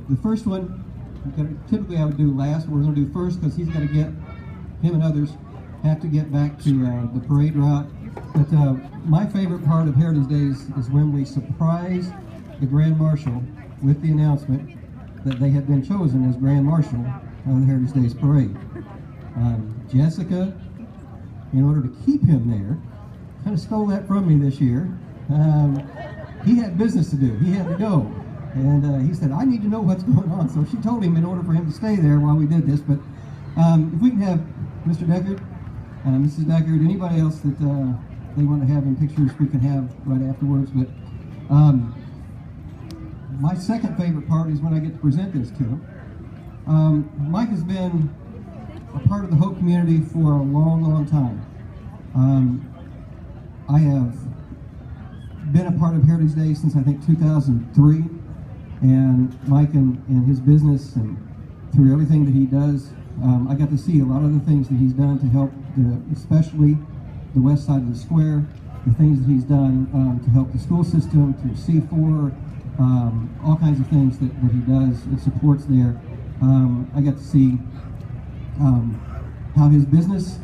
The first one, typically I would do last. We're going to do first because he's got to get, him and others have to get back to the parade route. But my favorite part of Heritage Days is when we surprise the Grand Marshal with the announcement that they have been chosen as Grand Marshal of the Heritage Days Parade. Jessica, in order to keep him there, kind of stole that from me this year. He had business to do. He had to go. And he said, I need to know what's going on. So she told him in order for him to stay there while we did this. But if we can have Mr. Deckard, Mrs. Deckard, anybody else that they want to have in pictures, we can have right afterwards. But my second favorite part is when I get to present this to him. Mike has been a part of the Hope community for a long, long time. I have been a part of Heritage Day since I think 2003, and Mike and his business and through everything that he does, I got to see a lot of the things that he's done to help, especially the west side of the square, the things that he's done to help the school system, to C4, all kinds of things that he does and supports there. I got to see how his business,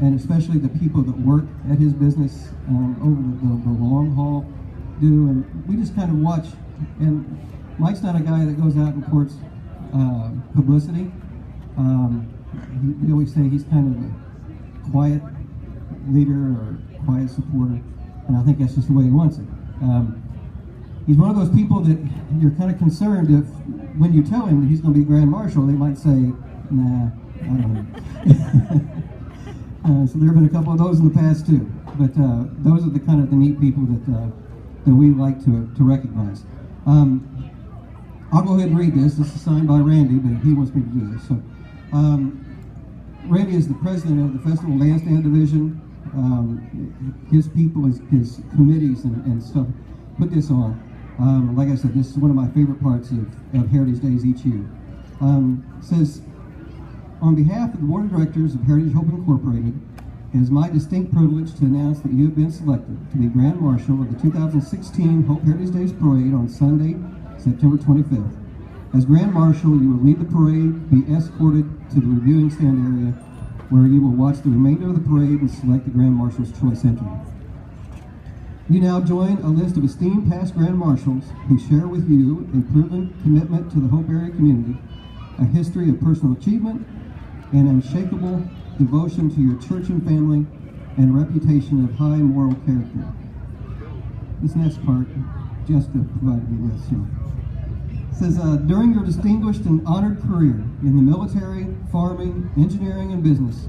and especially the people that work at his business over the long haul do, and we just kind of watch. And Mike's not a guy that goes out and courts publicity. We always say he's kind of a quiet leader or quiet supporter, and I think that's just the way he wants it. He's one of those people that you're kind of concerned if, when you tell him that he's going to be Grand Marshal, they might say, nah, I don't know. So there have been a couple of those in the past too, but those are the kind of the neat people that we like to recognize. I'll go ahead and read this. This is signed by Randy, but he wants me to do this. So, Randy is the president of the Festival Bandstand Division. His people, his committees and stuff put this on. Like I said, this is one of my favorite parts of Heritage Days each year. It says, on behalf of the Board of Directors of Heritage Hope Incorporated, it is my distinct privilege to announce that you have been selected to be Grand Marshal of the 2016 Hope Heritage Days Parade on Sunday, September 25th. As Grand Marshal, you will lead the parade, be escorted to the reviewing stand area, where you will watch the remainder of the parade and select the Grand Marshal's Choice entry. You now join a list of esteemed past Grand Marshals who share with you a proven commitment to the Hope area community, a history of personal achievement, and unshakable devotion to your church and family, and a reputation of high moral character. This next part, Jessica provided me with. So. It says, during your distinguished and honored career in the military, farming, engineering, and business,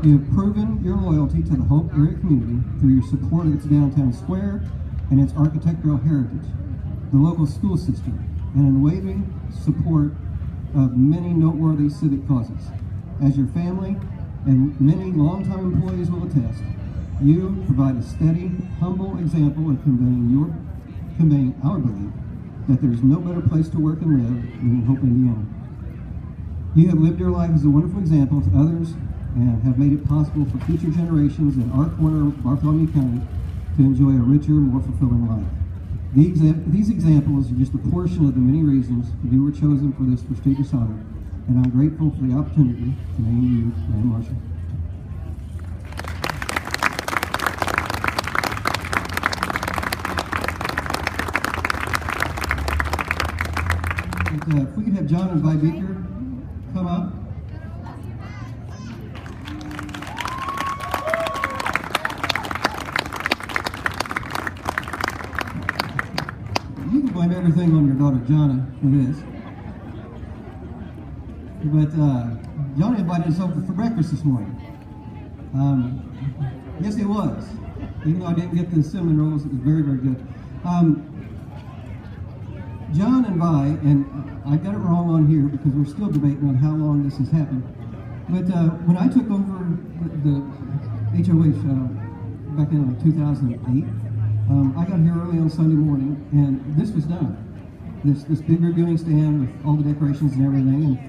you have proven your loyalty to the Hope area community through your support of its downtown square and its architectural heritage, the local school system, and unwavering support of many noteworthy civic causes. As your family and many longtime employees will attest, you provide a steady, humble example of conveying our belief that there is no better place to work and live than in Hope, Indiana. You have lived your life as a wonderful example to others and have made it possible for future generations in our corner of Bartholomew County to enjoy a richer, more fulfilling life. These examples are just a portion of the many reasons you were chosen for this prestigious honor, and I'm grateful for the opportunity to name you Grand Marshal. If we could have John and Vi Beaker come up. You can blame everything on your daughter Jonna for this. But Johnny invited us over for breakfast this morning. Yes, it was. Even though I didn't get the cinnamon rolls, it was very, very good. John and Vi, and I got it wrong on here because we're still debating on how long this has happened. But when I took over the HOH back in like 2008, I got here early on Sunday morning, and this was done. This big reviewing stand with all the decorations and everything,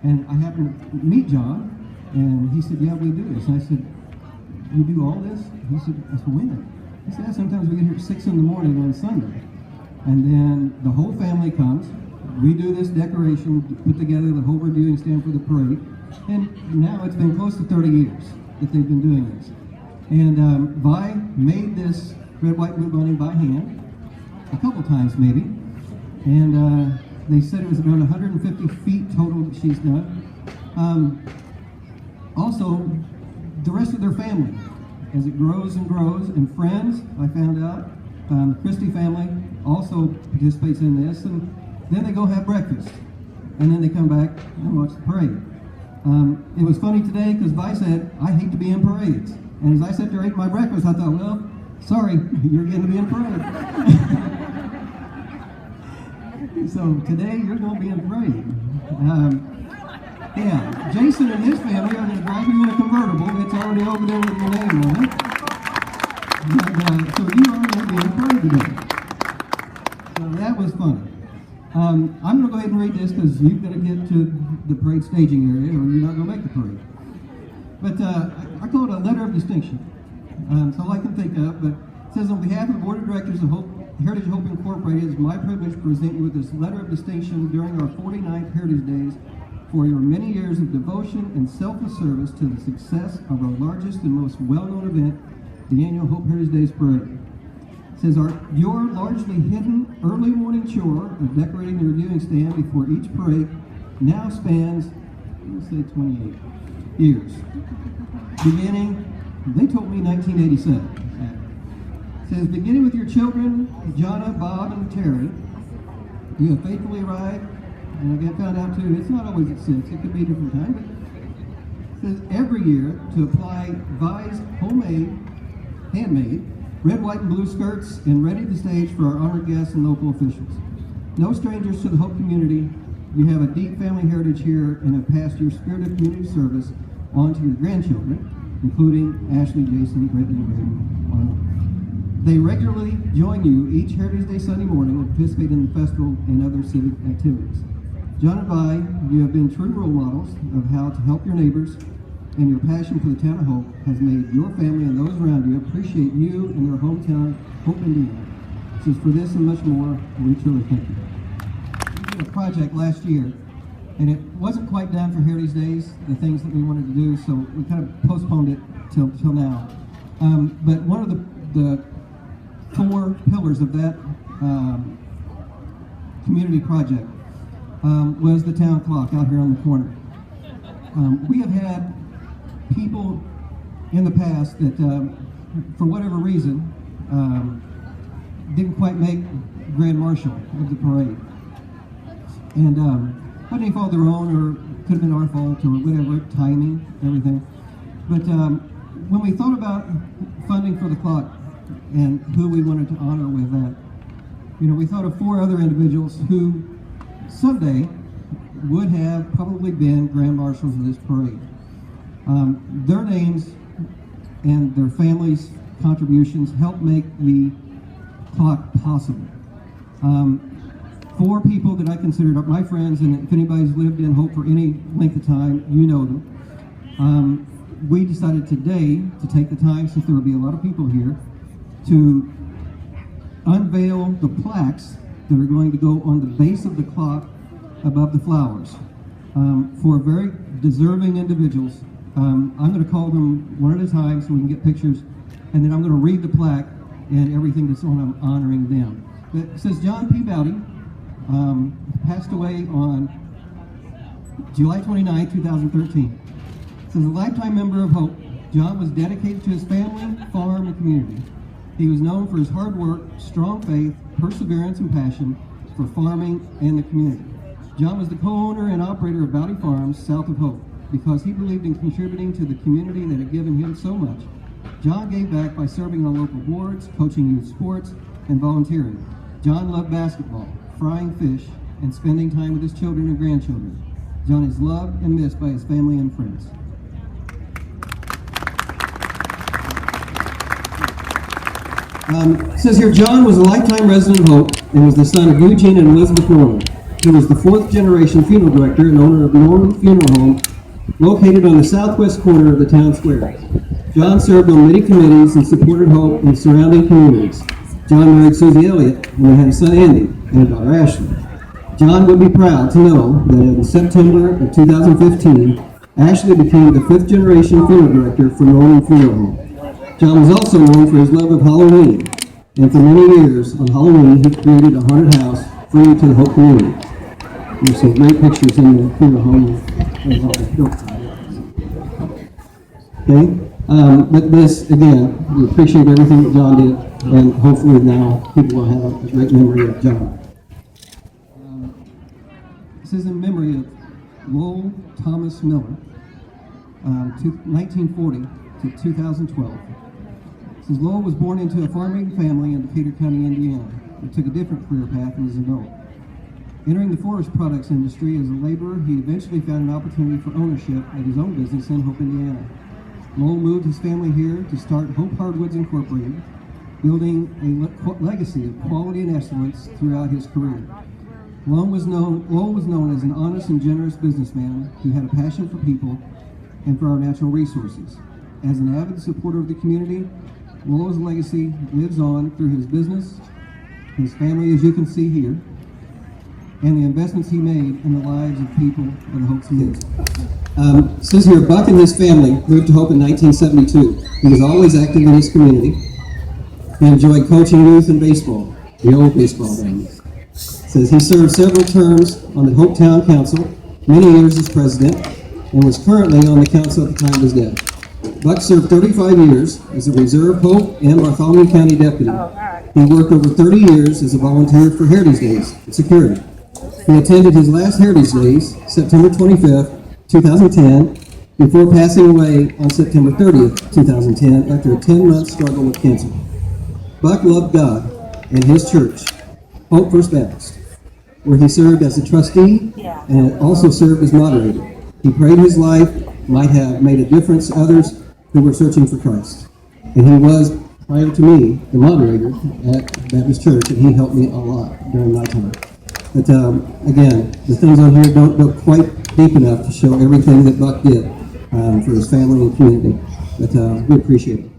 and I happened to meet John, and he said, yeah, we do this. And I said, you do all this? He said, I said, when? He said, yeah, sometimes we get here at 6 in the morning on Sunday. And then the whole family comes, we do this decoration, put together the whole viewing stand for the parade, and now it's been close to 30 years that they've been doing this. And Vi made this red, white, blue bunny by hand, a couple times maybe, and they said it was around 150 feet total that she's done. Also, the rest of their family, as it grows and grows, and friends, I found out, Christie family also participates in this, and then they go have breakfast, and then they come back and watch the parade. It was funny today because Vi said, I hate to be in parades. And as I sat there eating my breakfast, I thought, well, sorry, you're getting to be in a parade. So today you're going to be in a parade. Yeah, Jason and his family are going to drive you in a convertible. It's already over there with your name on it. So you are going to be in a parade today. So that was fun. I'm going to go ahead and read this because you've got to get to the parade staging area or you're not going to make the parade. But I call it a letter of distinction. It's all I can think of, but it says, on behalf of the Board of Directors of Heritage Hope Incorporated, it's my privilege to present you with this letter of distinction during our 49th Heritage Days for your many years of devotion and selfless service to the success of our largest and most well-known event, the annual Hope Heritage Days Parade. It says, your largely hidden early morning chore of decorating the viewing stand before each parade now spans, let's say 28 years. Beginning, they told me 1987. It says, beginning with your children, Jonna, Bob, and Terry, you have faithfully arrived, and I found out too, it's not always at 6, it could be a different time, but it says every year to apply Vi's homemade, handmade, red, white, and blue skirts and ready the stage for our honored guests and local officials. No strangers to the Hope community, you have a deep family heritage here and have passed your spirit of community service on to your grandchildren, including Ashley, Jason, Brittany, and Brady. They regularly join you each Heritage Day Sunday morning and participate in the festival and other civic activities. John and Vi, you have been true role models of how to help your neighbors, and your passion for the town of Hope has made your family and those around you appreciate you and their hometown, Hope, Indiana. So for this and much more, we truly thank you. We did a project last year, and it wasn't quite done for Heritage Days, the things that we wanted to do, so we kind of postponed it till now. But one of the 4 pillars of that community project was the town clock out here on the corner. We have had people in the past that, for whatever reason, didn't quite make Grand Marshal of the parade. And wasn't any fault of their own, or could have been our fault, or whatever, timing, everything. But when we thought about funding for the clock and who we wanted to honor with that, we thought of 4 other individuals who someday would have probably been Grand Marshals of this parade. Their names and their families' contributions helped make the clock possible. 4 people that I considered my friends, and if anybody's lived in Hope for any length of time, you know them. We decided today to take the time, since there will be a lot of people here, to unveil the plaques that are going to go on the base of the clock above the flowers for very deserving individuals. I'm going to call them one at a time so we can get pictures, and then I'm going to read the plaque and everything that's on them, honoring them. It says John P. Bowdy passed away on July 29, 2013. It says, a lifetime member of Hope, John was dedicated to his family, farm, and community. He was known for his hard work, strong faith, perseverance, and passion for farming and the community. John was the co-owner and operator of Bowdy Farms, south of Hope. Because he believed in contributing to the community that had given him so much, John gave back by serving on local boards, coaching youth sports, and volunteering. John loved basketball, frying fish, and spending time with his children and grandchildren. John is loved and missed by his family and friends. It says here, John was a lifetime resident of Hope and was the son of Eugene and Elizabeth Norman. He was the 4th generation funeral director and owner of Norman Funeral Home, located on the southwest corner of the town square. John served on many committees and supported Hope in surrounding communities. John married Susie Elliott, and they had a son, Andy, and a daughter, Ashley. John would be proud to know that in September of 2015, Ashley became the 5th generation funeral director for Norman Funeral Home. John was also known for his love of Halloween, and for many years on Halloween he created a haunted house free to the whole community. There's some great pictures in the funeral home. Okay, but this, again, we appreciate everything that John did, and hopefully now people will have a great memory of John. This is in memory of Mol Miller, 1940 to 2012. Since Lowell was born into a farming family in Decatur County, Indiana, and took a different career path as an adult. Entering the forest products industry as a laborer, he eventually found an opportunity for ownership at his own business in Hope, Indiana. Lowell moved his family here to start Hope Hardwoods Incorporated, building a legacy of quality and excellence throughout his career. Lowell was known as an honest and generous businessman who had a passion for people and for our natural resources. As an avid supporter of the community, Lowell's legacy lives on through his business, his family, as you can see here, and the investments he made in the lives of people of the Hope community. It says here, Buck and his family moved to Hope in 1972. He was always active in his community. He enjoyed coaching youth in baseball, the old baseball games. Says he served several terms on the Hope Town Council, many years as president, and was currently on the council at the time of his death. Buck served 35 years as a Reserve, Hope, and Bartholomew County deputy. He worked over 30 years as a volunteer for Heritage Days and security. He attended his last Heritage Days, September 25th, 2010, before passing away on September 30th, 2010, after a 10-month struggle with cancer. Buck loved God and his church, Hope First Baptist, where he served as a trustee and also served as moderator. He prayed his life might have made a difference to others who were searching for Christ. And he was, prior to me, the moderator at Baptist Church, and he helped me a lot during my time. But again, the things on here don't go quite deep enough to show everything that Buck did for his family and community. But we appreciate it.